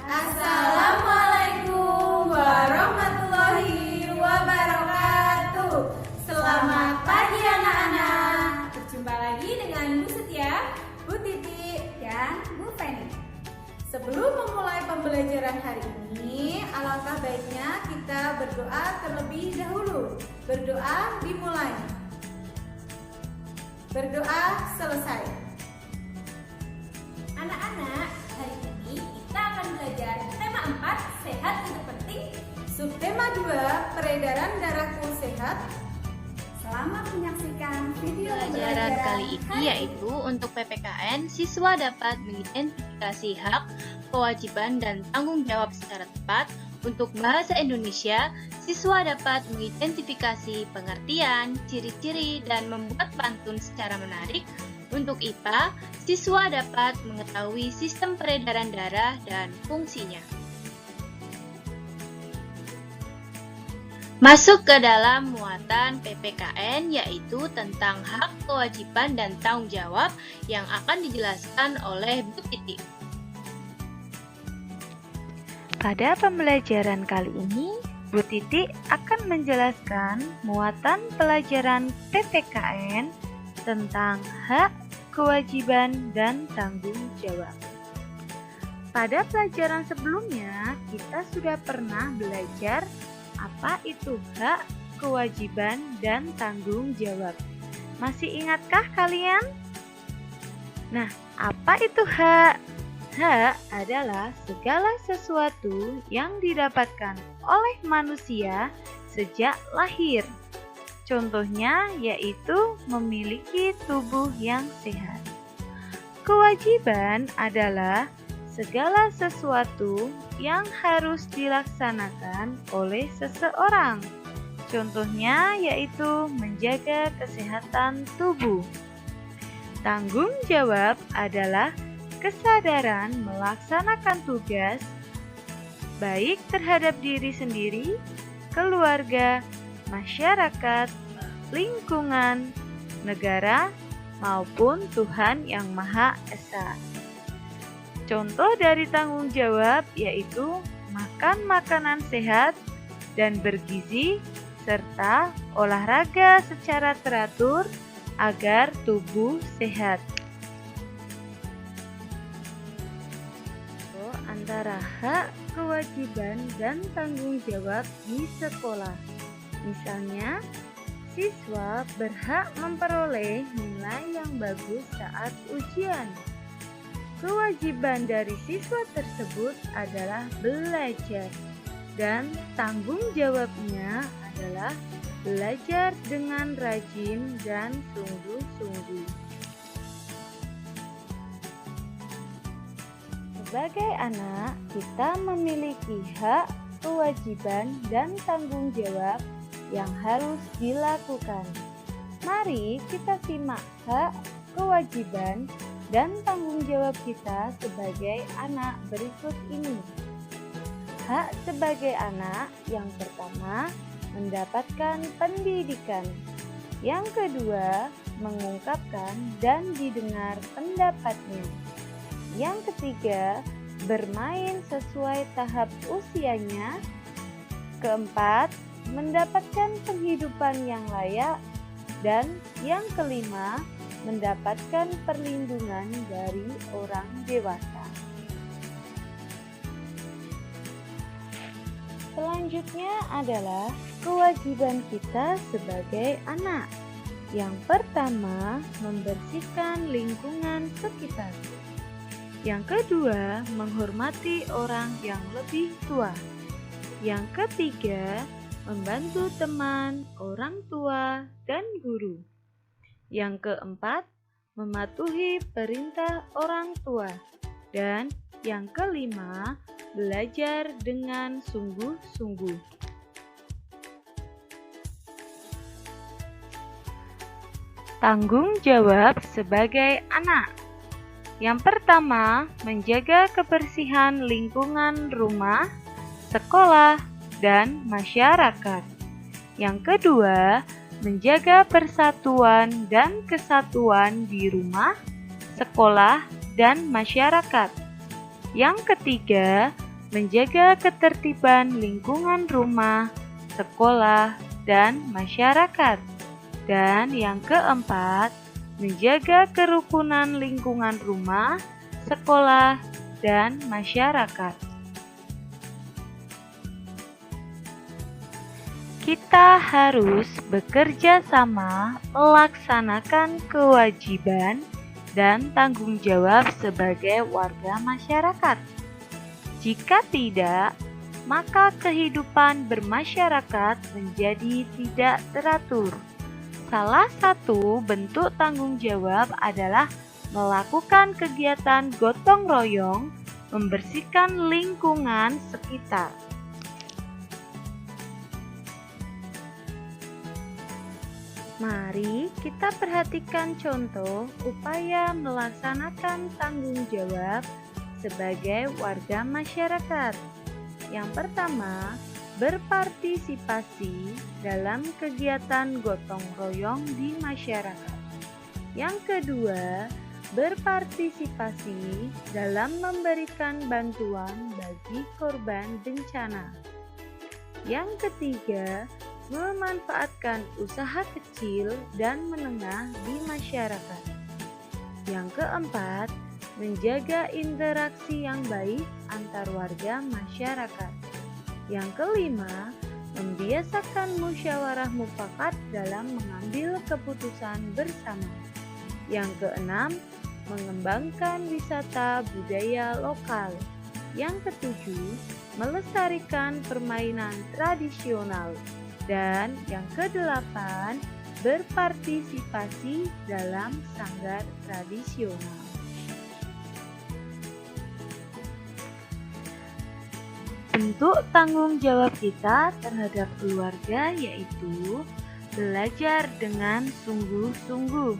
Assalamualaikum warahmatullahi wabarakatuh. Selamat pagi anak-anak. Berjumpa lagi dengan Bu Setia, Bu Titi, dan Bu Feni. Sebelum memulai pembelajaran hari ini, alangkah baiknya kita berdoa terlebih dahulu. Berdoa dimulai. Berdoa selesai. Anak-anak, hari ini kita akan belajar tema 4, sehat itu penting. Subtema 2, peredaran darahku sehat. Selamat menyaksikan video Pembelajaran kali ini yaitu untuk PPKN, siswa dapat mengidentifikasi hak, kewajiban, dan tanggung jawab secara tepat. Untuk bahasa Indonesia, siswa dapat mengidentifikasi pengertian, ciri-ciri, dan membuat pantun secara menarik. Untuk IPA, siswa dapat mengetahui sistem peredaran darah dan fungsinya. Masuk ke dalam muatan PPKN, yaitu tentang hak, kewajiban, dan tanggung jawab yang akan dijelaskan oleh Bu Titi. Pada pembelajaran kali ini, Bu Titi akan menjelaskan muatan pelajaran PPKN tentang hak, kewajiban, dan tanggung jawab. Pada pelajaran sebelumnya, kita sudah pernah belajar apa itu hak, kewajiban, dan tanggung jawab. Masih ingatkah kalian? Nah, apa itu hak? Hak adalah segala sesuatu yang didapatkan oleh manusia sejak lahir. Contohnya yaitu memiliki tubuh yang sehat. Kewajiban adalah segala sesuatu yang harus dilaksanakan oleh seseorang. Contohnya yaitu menjaga kesehatan tubuh. Tanggung jawab adalah kesadaran melaksanakan tugas baik terhadap diri sendiri, keluarga, masyarakat, lingkungan, negara, maupun Tuhan Yang Maha Esa. Contoh dari tanggung jawab yaitu makan makanan sehat dan bergizi, serta olahraga secara teratur agar tubuh sehat. Antara hak, kewajiban, dan tanggung jawab di sekolah. Misalnya, siswa berhak memperoleh nilai yang bagus saat ujian. Kewajiban dari siswa tersebut adalah belajar, dan tanggung jawabnya adalah belajar dengan rajin dan sungguh-sungguh. Sebagai anak, kita memiliki hak, kewajiban, dan tanggung jawab yang harus dilakukan. Mari kita simak hak, kewajiban, dan tanggung jawab kita sebagai anak berikut ini. Hak sebagai anak yang pertama, mendapatkan pendidikan. Yang kedua, mengungkapkan dan didengar pendapatnya. Yang ketiga, bermain sesuai tahap usianya. Keempat, mendapatkan penghidupan yang layak. Dan yang kelima, mendapatkan perlindungan dari orang dewasa. Selanjutnya adalah kewajiban kita sebagai anak. Yang pertama, membersihkan lingkungan sekitar. Yang kedua, menghormati orang yang lebih tua. Yang ketiga, membantu teman, orang tua, dan guru. Yang keempat, mematuhi perintah orang tua. Dan yang kelima, belajar dengan sungguh-sungguh. Tanggung jawab sebagai anak. Yang pertama, menjaga kebersihan lingkungan rumah, sekolah, dan masyarakat. Yang kedua, menjaga persatuan dan kesatuan di rumah, sekolah, dan masyarakat. Yang ketiga, menjaga ketertiban lingkungan rumah, sekolah, dan masyarakat. Dan yang keempat, menjaga kerukunan lingkungan rumah, sekolah, dan masyarakat. Kita harus bekerja sama melaksanakan kewajiban dan tanggung jawab sebagai warga masyarakat. Jika tidak, maka kehidupan bermasyarakat menjadi tidak teratur. Salah satu bentuk tanggung jawab adalah melakukan kegiatan gotong royong, membersihkan lingkungan sekitar. Mari kita perhatikan contoh upaya melaksanakan tanggung jawab sebagai warga masyarakat. Yang pertama, berpartisipasi dalam kegiatan gotong royong di masyarakat. Yang kedua, berpartisipasi dalam memberikan bantuan bagi korban bencana. Yang ketiga, memanfaatkan usaha kecil dan menengah di masyarakat. Yang keempat, menjaga interaksi yang baik antar warga masyarakat. Yang kelima, membiasakan musyawarah mufakat dalam mengambil keputusan bersama. Yang keenam, mengembangkan wisata budaya lokal. Yang ketujuh, melestarikan permainan tradisional. Dan yang kedelapan, berpartisipasi dalam sanggar tradisional. Bentuk tanggung jawab kita terhadap keluarga yaitu belajar dengan sungguh-sungguh,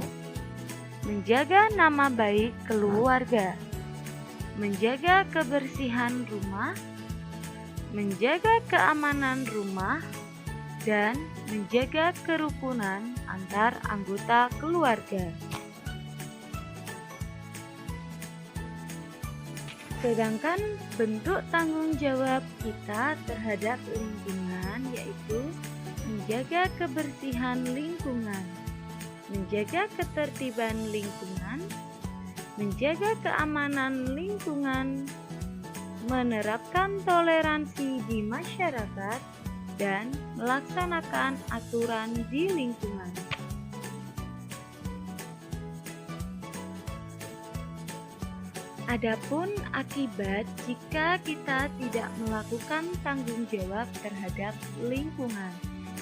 menjaga nama baik keluarga, menjaga kebersihan rumah, menjaga keamanan rumah, dan menjaga kerukunan antar anggota keluarga. Sedangkan bentuk tanggung jawab kita terhadap lingkungan yaitu menjaga kebersihan lingkungan, menjaga ketertiban lingkungan, menjaga keamanan lingkungan, menerapkan toleransi di masyarakat, dan melaksanakan aturan di lingkungan. Adapun akibat jika kita tidak melakukan tanggung jawab terhadap lingkungan.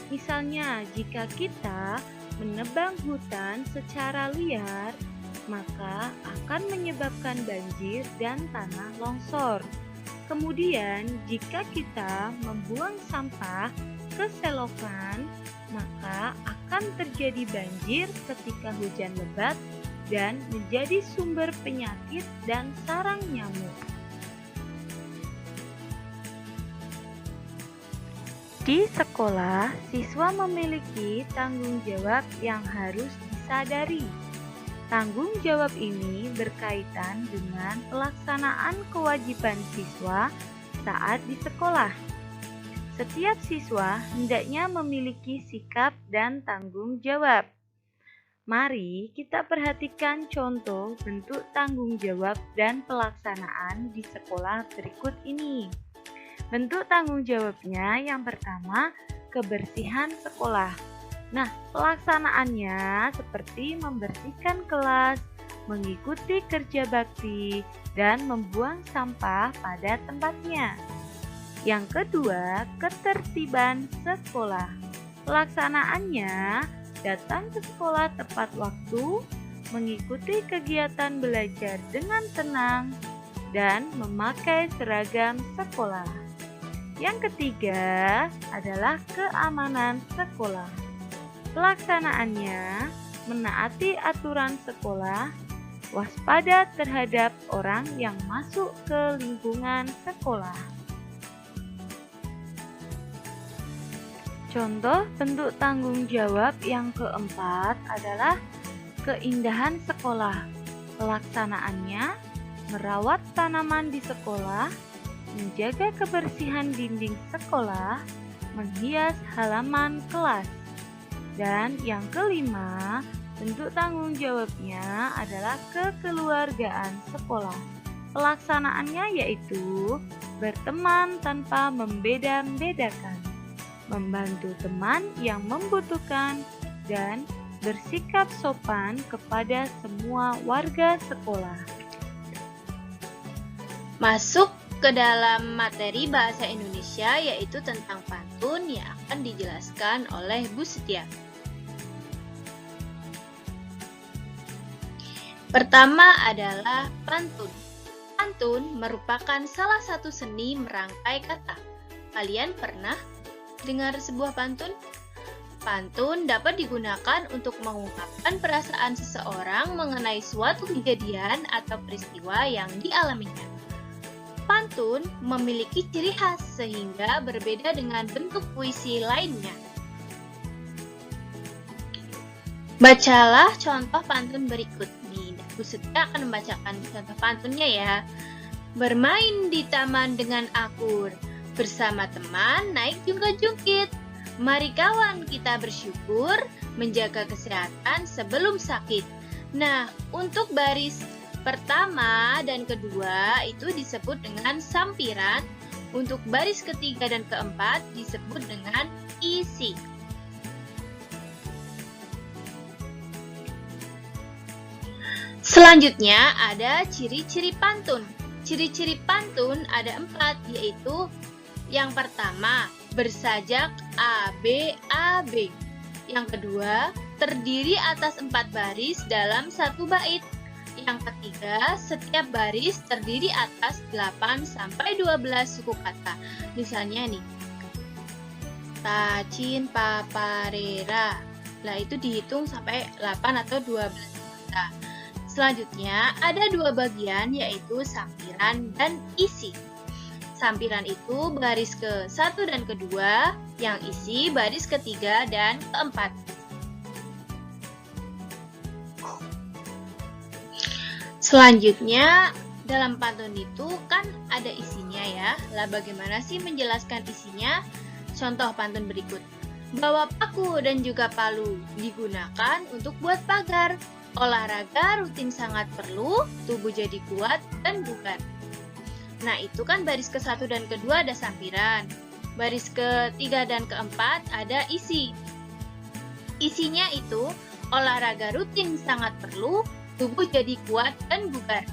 Misalnya, jika kita menebang hutan secara liar, maka akan menyebabkan banjir dan tanah longsor. Kemudian, jika kita membuang sampah ke selokan, maka akan terjadi banjir ketika hujan lebat dan menjadi sumber penyakit dan sarang nyamuk. Di sekolah, siswa memiliki tanggung jawab yang harus disadari. Tanggung jawab ini berkaitan dengan pelaksanaan kewajiban siswa saat di sekolah. Setiap siswa hendaknya memiliki sikap dan tanggung jawab. Mari kita perhatikan contoh bentuk tanggung jawab dan pelaksanaan di sekolah berikut ini. Bentuk tanggung jawabnya yang pertama, kebersihan sekolah. Nah, pelaksanaannya seperti membersihkan kelas, mengikuti kerja bakti, dan membuang sampah pada tempatnya. Yang kedua, ketertiban sekolah. Pelaksanaannya datang ke sekolah tepat waktu, mengikuti kegiatan belajar dengan tenang, dan memakai seragam sekolah. Yang ketiga adalah keamanan sekolah. Pelaksanaannya menaati aturan sekolah, waspada terhadap orang yang masuk ke lingkungan sekolah. Contoh bentuk tanggung jawab yang keempat adalah keindahan sekolah. Pelaksanaannya merawat tanaman di sekolah, menjaga kebersihan dinding sekolah, menghias halaman kelas. Dan yang kelima, bentuk tanggung jawabnya adalah kekeluargaan sekolah. Pelaksanaannya yaitu berteman tanpa membeda-bedakan, membantu teman yang membutuhkan, dan bersikap sopan kepada semua warga sekolah. Masuk ke dalam materi bahasa Indonesia yaitu tentang pantun yang akan dijelaskan oleh Bu Setia. Pertama adalah pantun. Pantun merupakan salah satu seni merangkai kata. Kalian pernah dengar sebuah pantun? Pantun dapat digunakan untuk mengungkapkan perasaan seseorang mengenai suatu kejadian atau peristiwa yang dialaminya. Pantun memiliki ciri khas sehingga berbeda dengan bentuk puisi lainnya. Bacalah contoh pantun berikut nih. Bu Setia akan membacakan contoh pantunnya ya. Bermain di taman dengan akur, bersama teman naik jungkat-jungkit. Mari kawan kita bersyukur, menjaga kesehatan sebelum sakit. Nah, untuk baris pertama dan kedua itu disebut dengan sampiran. Untuk baris ketiga dan keempat disebut dengan isi. Selanjutnya ada ciri-ciri pantun. Ciri-ciri pantun ada 4, yaitu yang pertama, bersajak ABAB. Yang kedua, terdiri atas 4 baris dalam satu bait. Yang ketiga, setiap baris terdiri atas 8 sampai 12 suku kata. Misalnya nih, tacin paparera. Nah, itu dihitung sampai 8 atau 12 kata. Selanjutnya, ada 2 bagian yaitu sampiran dan isi. Sampiran itu baris ke-1 dan ke-2, yang isi baris ke-3 dan ke-4. Selanjutnya, dalam pantun itu kan ada isinya ya. Lah bagaimana sih menjelaskan isinya? Contoh pantun berikut. Bawa paku dan juga palu digunakan untuk buat pagar. Olahraga rutin sangat perlu, tubuh jadi kuat dan bugar. Nah, itu kan baris ke-1 dan ke-2 ada sampiran. Baris ke-3 dan ke-4 ada isi. Isinya itu, olahraga rutin sangat perlu, tubuh jadi kuat dan bugar.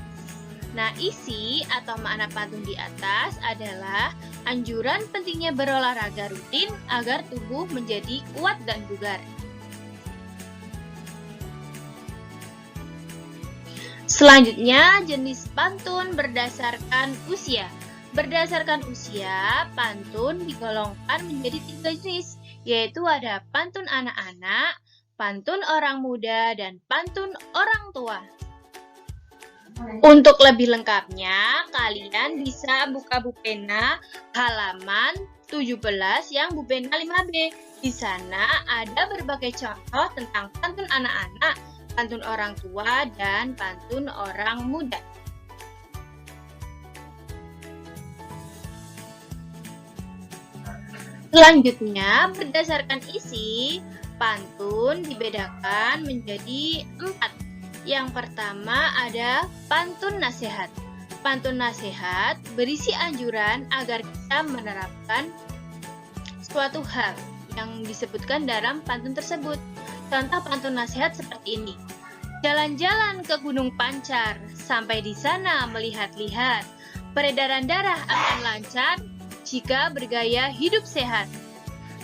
Nah, isi atau makna pantun di atas adalah anjuran pentingnya berolahraga rutin agar tubuh menjadi kuat dan bugar. Selanjutnya, jenis pantun berdasarkan usia. Berdasarkan usia, pantun digolongkan menjadi 3 jenis, yaitu ada pantun anak-anak, pantun orang muda, dan pantun orang tua. Untuk lebih lengkapnya, kalian bisa buka Bupena halaman 17 yang Bupena 5B. Di sana ada berbagai contoh tentang pantun anak-anak, pantun orang tua, dan pantun orang muda. Selanjutnya, berdasarkan isi, pantun dibedakan menjadi 4. Yang pertama ada pantun nasihat. Pantun nasihat berisi anjuran agar kita menerapkan suatu hal yang disebutkan dalam pantun tersebut. Contoh pantun nasihat seperti ini. Jalan-jalan ke Gunung Pancar, sampai di sana melihat-lihat. Peredaran darah akan lancar jika bergaya hidup sehat.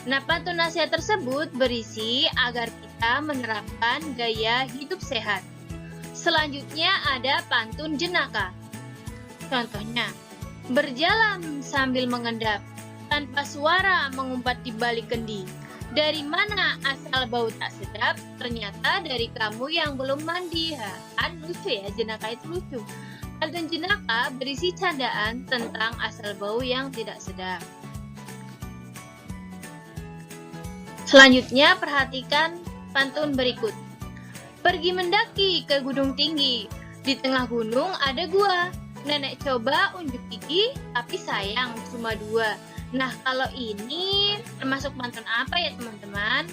Nah, pantun nasihat tersebut berisi agar kita menerapkan gaya hidup sehat. Selanjutnya ada pantun jenaka. Contohnya, berjalan sambil mengendap, tanpa suara mengumpat di balik kendi. Dari mana asal bau tak sedap? Ternyata dari kamu yang belum mandi. Kan lucu ya, jenaka itu lucu. Pantun jenaka berisi candaan tentang asal bau yang tidak sedap. Selanjutnya perhatikan pantun berikut. Pergi mendaki ke gunung tinggi. Di tengah gunung ada gua. Nenek coba unjuk gigi, tapi sayang cuma 2. Nah, kalau ini termasuk pantun apa ya teman-teman?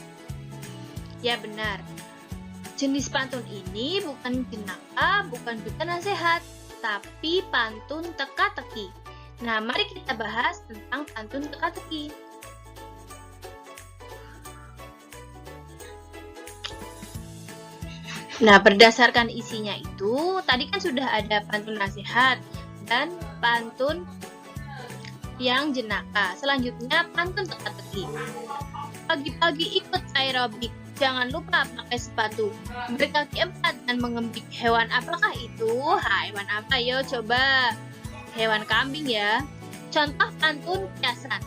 Ya benar, jenis pantun ini bukan jenaka, bukan juga nasihat, tapi pantun teka-teki. Nah, mari kita bahas tentang pantun teka-teki. Nah, berdasarkan isinya itu, tadi kan sudah ada pantun nasihat dan pantun yang jenaka. Selanjutnya, pantun teka-teki. Pagi-pagi ikut aerobik, jangan lupa pakai sepatu. Berkaki 4 dan mengembik. Hewan apakah itu? Hewan apa? Yo, coba. Hewan kambing ya. Contoh pantun kiasan.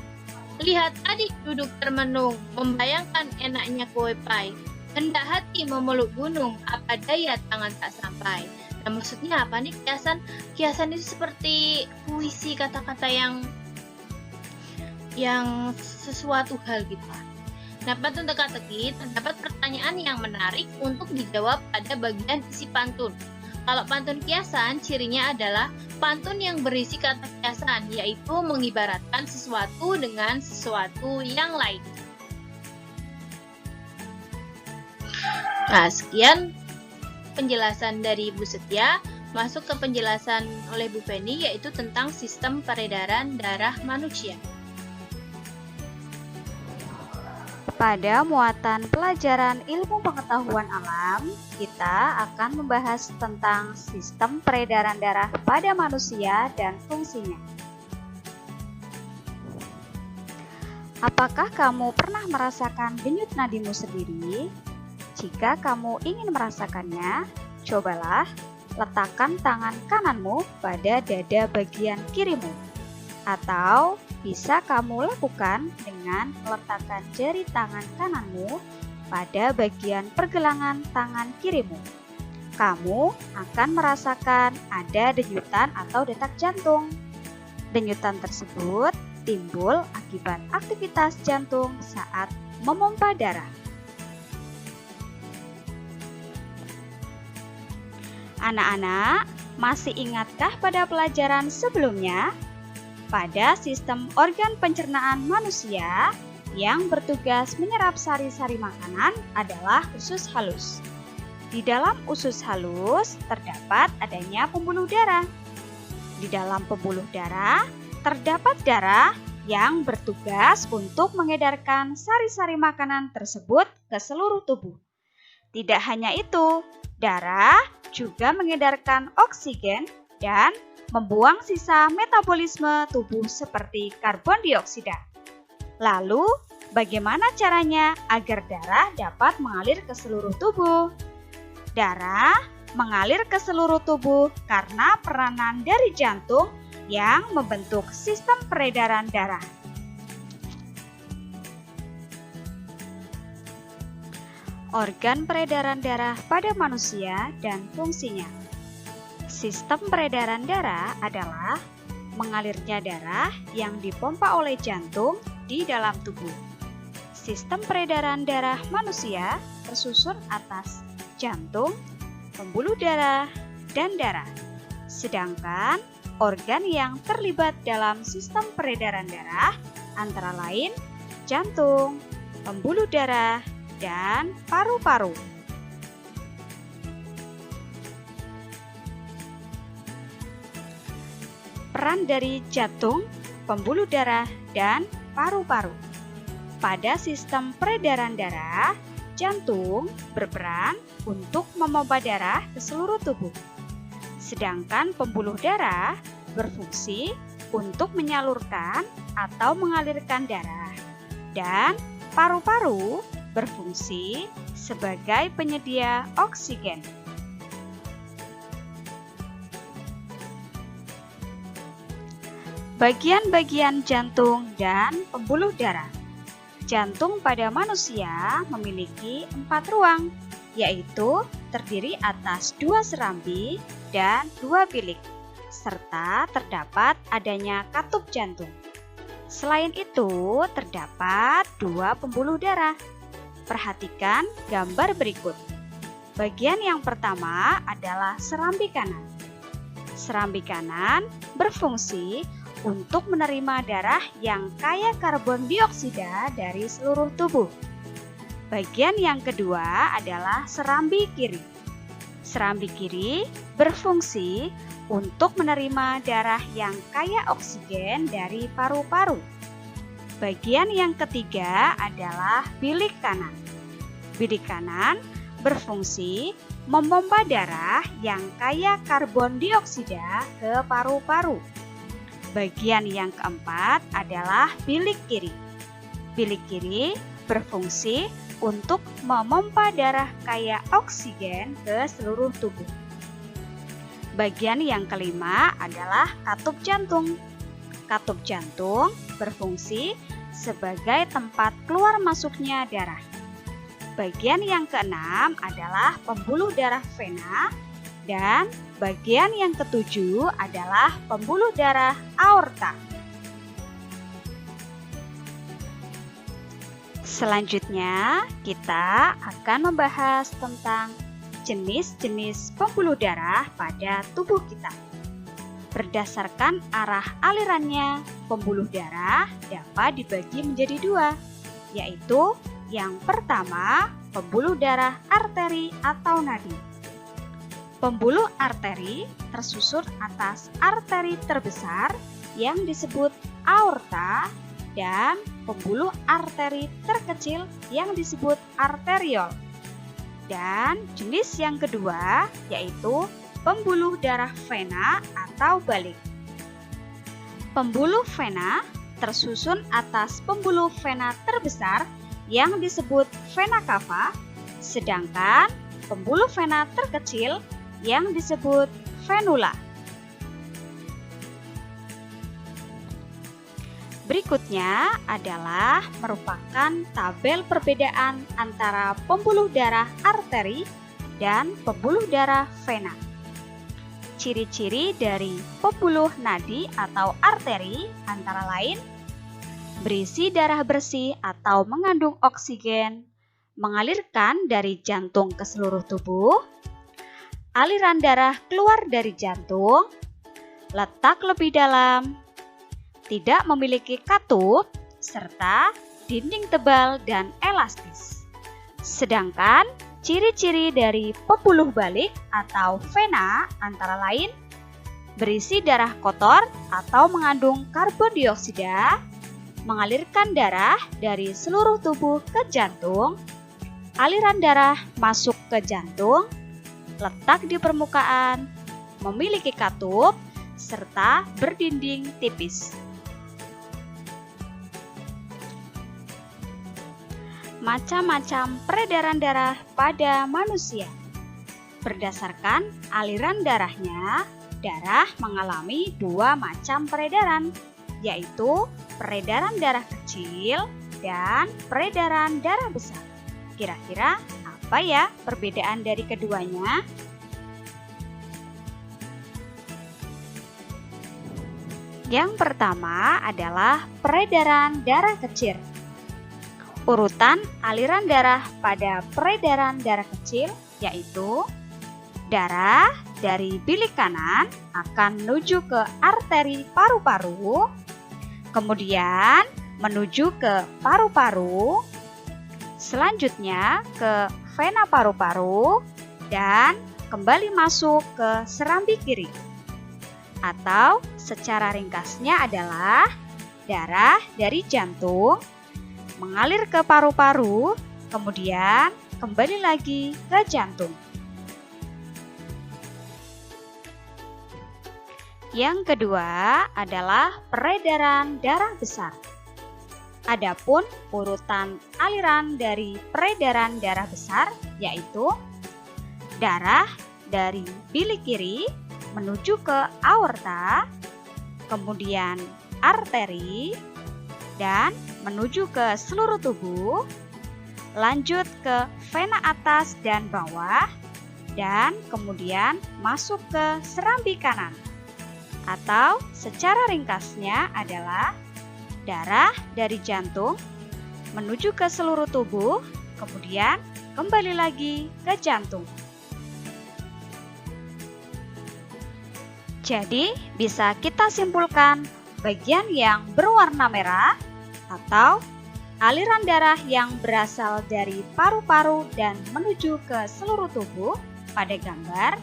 Lihat adik duduk termenung, membayangkan enaknya kue pie. Hendak hati memeluk gunung, apa daya tangan tak sampai. Nah, maksudnya apa nih kiasan? Kiasan itu seperti puisi, kata-kata yang sesuatu hal gitu. Nah, pantun teka-teki terdapat pertanyaan yang menarik untuk dijawab pada bagian isi pantun. Kalau pantun kiasan, cirinya adalah pantun yang berisi kata kiasan, yaitu mengibaratkan sesuatu dengan sesuatu yang lain. Nah, sekian penjelasan dari Bu Setia. Masuk ke penjelasan oleh Bu Feni, yaitu tentang sistem peredaran darah manusia. Pada muatan pelajaran ilmu pengetahuan alam, kita akan membahas tentang sistem peredaran darah pada manusia dan fungsinya. Apakah kamu pernah merasakan denyut nadimu sendiri? Jika kamu ingin merasakannya, cobalah letakkan tangan kananmu pada dada bagian kirimu. Atau bisa kamu lakukan dengan meletakkan jari tangan kananmu pada bagian pergelangan tangan kirimu. Kamu akan merasakan ada denyutan atau detak jantung. Denyutan tersebut timbul akibat aktivitas jantung saat memompa darah. Anak-anak, masih ingatkah pada pelajaran sebelumnya? Pada sistem organ pencernaan manusia, yang bertugas menyerap sari-sari makanan adalah usus halus. Di dalam usus halus terdapat adanya pembuluh darah. Di dalam pembuluh darah terdapat darah yang bertugas untuk mengedarkan sari-sari makanan tersebut ke seluruh tubuh. Tidak hanya itu, darah juga mengedarkan oksigen dan membuang sisa metabolisme tubuh seperti karbon dioksida. Lalu, bagaimana caranya agar darah dapat mengalir ke seluruh tubuh? Darah mengalir ke seluruh tubuh karena peranan dari jantung yang membentuk sistem peredaran darah. Organ peredaran darah pada manusia dan fungsinya. Sistem peredaran darah adalah mengalirnya darah yang dipompa oleh jantung di dalam tubuh. Sistem peredaran darah manusia tersusun atas jantung, pembuluh darah, dan darah. Sedangkan organ yang terlibat dalam sistem peredaran darah antara lain jantung, pembuluh darah, dan paru-paru. Peran dari jantung, pembuluh darah, dan paru-paru. Pada sistem peredaran darah, jantung berperan untuk memompa darah ke seluruh tubuh. Sedangkan pembuluh darah berfungsi untuk menyalurkan atau mengalirkan darah. Dan paru-paru berfungsi sebagai penyedia oksigen. Bagian-bagian jantung dan pembuluh darah. Jantung pada manusia memiliki 4 ruang, yaitu terdiri atas 2 serambi dan 2 bilik, serta terdapat adanya katup jantung. Selain itu, terdapat 2 pembuluh darah. Perhatikan gambar berikut. Bagian yang pertama adalah serambi kanan. Serambi kanan berfungsi untuk menerima darah yang kaya karbon dioksida dari seluruh tubuh. Bagian yang kedua adalah serambi kiri. Serambi kiri berfungsi untuk menerima darah yang kaya oksigen dari paru-paru. Bagian yang ketiga adalah bilik kanan. Bilik kanan berfungsi memompa darah yang kaya karbon dioksida ke paru-paru. Bagian yang keempat adalah bilik kiri. Bilik kiri berfungsi untuk memompa darah kaya oksigen ke seluruh tubuh. Bagian yang kelima adalah katup jantung. Katup jantung berfungsi sebagai tempat keluar masuknya darah. Bagian yang keenam adalah pembuluh darah vena dan bagian yang ketujuh adalah pembuluh darah aorta. Selanjutnya, kita akan membahas tentang jenis-jenis pembuluh darah pada tubuh kita. Berdasarkan arah alirannya, pembuluh darah dapat dibagi menjadi dua, yaitu yang pertama, pembuluh darah arteri atau nadi. Pembuluh arteri tersusun atas arteri terbesar yang disebut aorta dan pembuluh arteri terkecil yang disebut arteriol. Dan jenis yang kedua yaitu pembuluh darah vena atau balik. Pembuluh vena tersusun atas pembuluh vena terbesar yang disebut vena cava, sedangkan pembuluh vena terkecil yang disebut venula. Berikutnya adalah merupakan tabel perbedaan antara pembuluh darah arteri dan pembuluh darah vena. Ciri-ciri dari pembuluh nadi atau arteri antara lain berisi darah bersih atau mengandung oksigen, mengalirkan dari jantung ke seluruh tubuh, aliran darah keluar dari jantung, letak lebih dalam, tidak memiliki katup, serta dinding tebal dan elastis. Sedangkan ciri-ciri dari pembuluh balik atau vena antara lain berisi darah kotor atau mengandung karbon dioksida, mengalirkan darah dari seluruh tubuh ke jantung, aliran darah masuk ke jantung, letak di permukaan, memiliki katup, serta berdinding tipis. Macam-macam peredaran darah pada manusia. Berdasarkan aliran darahnya, darah mengalami dua macam peredaran, yaitu peredaran darah kecil dan peredaran darah besar. Kira-kira apa ya perbedaan dari keduanya? Yang pertama adalah peredaran darah kecil. Urutan aliran darah pada peredaran darah kecil yaitu darah dari bilik kanan akan menuju ke arteri paru-paru, kemudian menuju ke paru-paru, selanjutnya ke vena paru-paru, dan kembali masuk ke serambi kiri. Atau secara ringkasnya adalah darah dari jantung mengalir ke paru-paru, kemudian kembali lagi ke jantung. Yang kedua adalah peredaran darah besar. Adapun urutan aliran dari peredaran darah besar yaitu darah dari bilik kiri menuju ke aorta, kemudian arteri, dan menuju ke seluruh tubuh, lanjut ke vena atas dan bawah, dan kemudian masuk ke serambi kanan. Atau secara ringkasnya adalah darah dari jantung menuju ke seluruh tubuh, kemudian kembali lagi ke jantung. Jadi, bisa kita simpulkan bagian yang berwarna merah atau aliran darah yang berasal dari paru-paru dan menuju ke seluruh tubuh pada gambar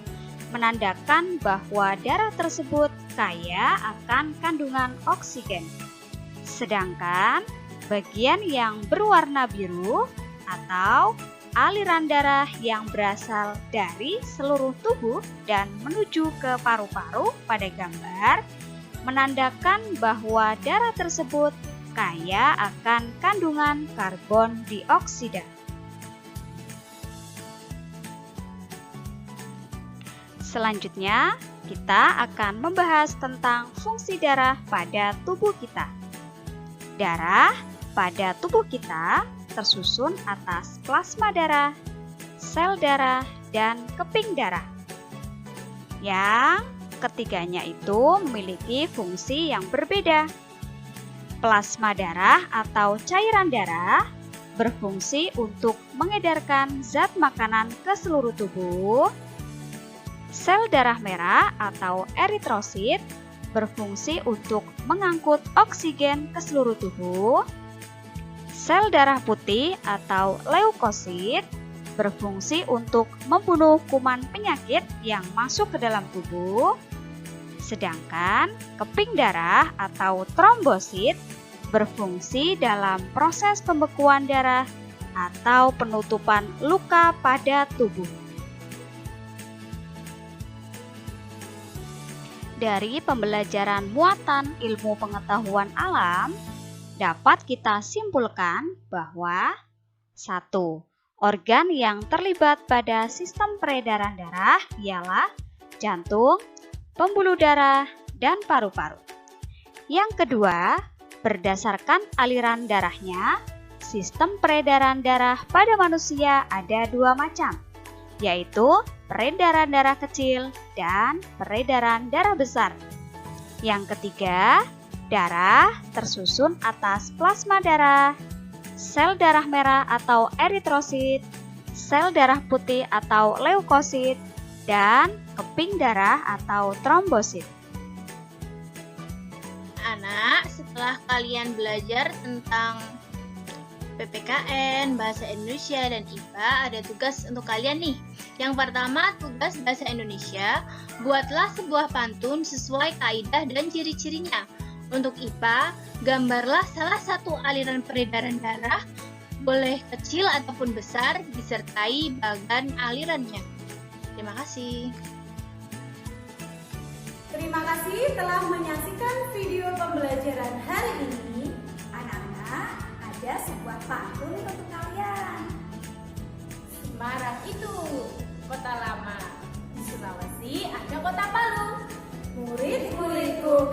menandakan bahwa darah tersebut kaya akan kandungan oksigen. Sedangkan bagian yang berwarna biru atau aliran darah yang berasal dari seluruh tubuh dan menuju ke paru-paru pada gambar menandakan bahwa darah tersebut kaya akan kandungan karbon dioksida. Selanjutnya, kita akan membahas tentang fungsi darah pada tubuh kita. Darah pada tubuh kita tersusun atas plasma darah, sel darah, dan keping darah. Yang ketiganya itu memiliki fungsi yang berbeda. Plasma darah atau cairan darah berfungsi untuk mengedarkan zat makanan ke seluruh tubuh. Sel darah merah atau eritrosit berfungsi untuk mengangkut oksigen ke seluruh tubuh. Sel darah putih atau leukosit berfungsi untuk membunuh kuman penyakit yang masuk ke dalam tubuh. Sedangkan keping darah atau trombosit berfungsi dalam proses pembekuan darah atau penutupan luka pada tubuh. Dari pembelajaran muatan ilmu pengetahuan alam, dapat kita simpulkan bahwa 1. Organ yang terlibat pada sistem peredaran darah ialah jantung, pembuluh darah, dan paru-paru. Yang kedua, berdasarkan aliran darahnya, sistem peredaran darah pada manusia ada 2 macam, yaitu peredaran darah kecil dan peredaran darah besar. Yang ketiga, darah tersusun atas plasma darah, sel darah merah atau eritrosit, sel darah putih atau leukosit, dan keping darah atau trombosit. Anak, setelah kalian belajar tentang PPKN, Bahasa Indonesia, dan IPA, ada tugas untuk kalian nih. Yang pertama, tugas Bahasa Indonesia, buatlah sebuah pantun sesuai kaidah dan ciri-cirinya. Untuk IPA, gambarlah salah satu aliran peredaran darah, boleh kecil ataupun besar, disertai bagan alirannya. Terima kasih. Terima kasih telah menyaksikan video pembelajaran hari ini. Anak-anak, ada sebuah pantun untuk kalian. Semarang itu kota lama. Di Sulawesi ada kota Palu. Murid-muridku